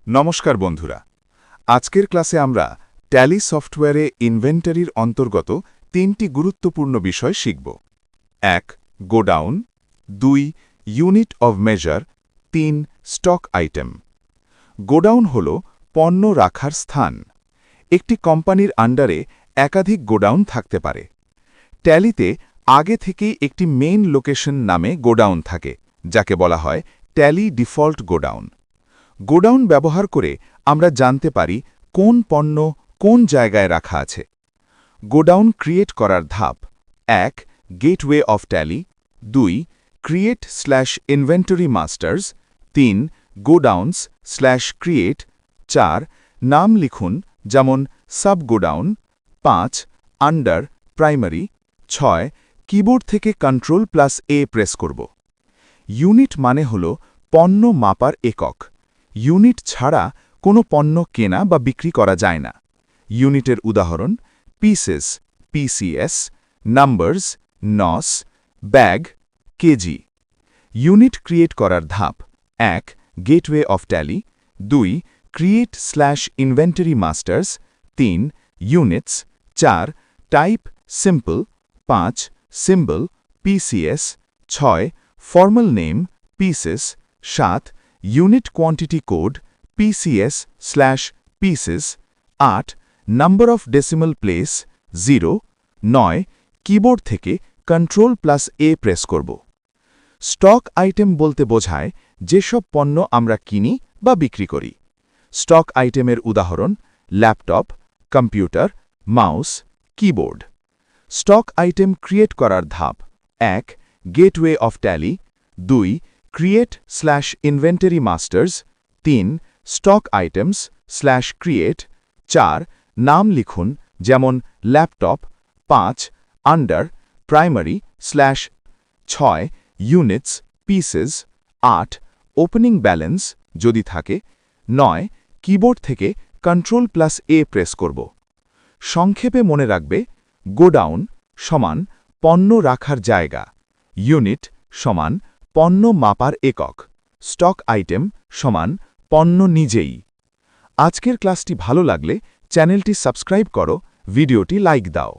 নমস্কার বন্ধুরা, আজকের ক্লাসে আমরা ট্যালি সফটওয়্যারে ইনভেন্টরির অন্তর্গত তিনটি গুরুত্বপূর্ণ বিষয় শিখব। ১. Godown, ২. Unit of measure, ৩. Stock item. Godown হল পণ্য রাখার স্থান। একটি কোম্পানির আন্ডারে একাধিক গোডাউন থাকতে পারে। ট্যালিতে আগে থেকেই একটি মেইন লোকেশন নামে গোডাউন থাকে, যাকে বলা হয় ট্যালি ডিফল্ট গোডাউন। গোডাউন ব্যবহার করে আমরা জানতে পারি কোন পণ্য কোন জায়গায় রাখা আছে। গোডাউন ক্রিয়েট করার ধাপ: ১. Gateway of Tally, ২. Create inventory masters, ৩. গোডাউনস/ক্রিয়েট, ৪. নাম লিখুন, যেমন sub godown, ৫. Under primary, ৬. Keyboard থেকে Ctrl+A প্রেস করব। ইউনিট মানে হল পণ্য মাপার একক। ইউনিট ছাড়া কোনো পণ্য কেনা বা বিক্রি করা যায় না। ইউনিটের উদাহরণ: pieces (PCS), numbers (NOS), bag (kg). Unit create করার ধাপ: ১. Gateway of Tally, ২. Create inventory masters, ৩. Units, ৪. Type simple, ৫. Symbol (PCS), ৬. Formal name pieces, ৭. Unit quantity code PCS/pieces, ৮. Number of decimal place 0, ৯. Keyboard থেকে Ctrl+A প্রেস করব। Stock item বলতে বোঝায় যেসব পণ্য আমরা কিনি বা বিক্রি করি। স্টক আইটেমের উদাহরণ: laptop, computer, mouse, keyboard. Stock item create করার ধাপ: ১. Gateway of Tally, ২. Create inventory masters, ৩. Stock items create, ৪. নাম লিখুন, যেমন laptop, ৫. Under primary/, ৬. Units pieces, ৮. Opening balance যদি থাকে, ৯. কিবোর্ড থেকে Ctrl+A প্রেস করব। সংক্ষেপে মনে রাখবে: গোডাউন সমান পণ্য রাখার জায়গা, ইউনিট সমান পণ্য মাপার একক, স্টক আইটেম সমান পণ্য নিজেই। আজকের ক্লাসটি ভালো লাগলে চ্যানেলটি সাবস্ক্রাইব করো, ভিডিওটি লাইক দাও।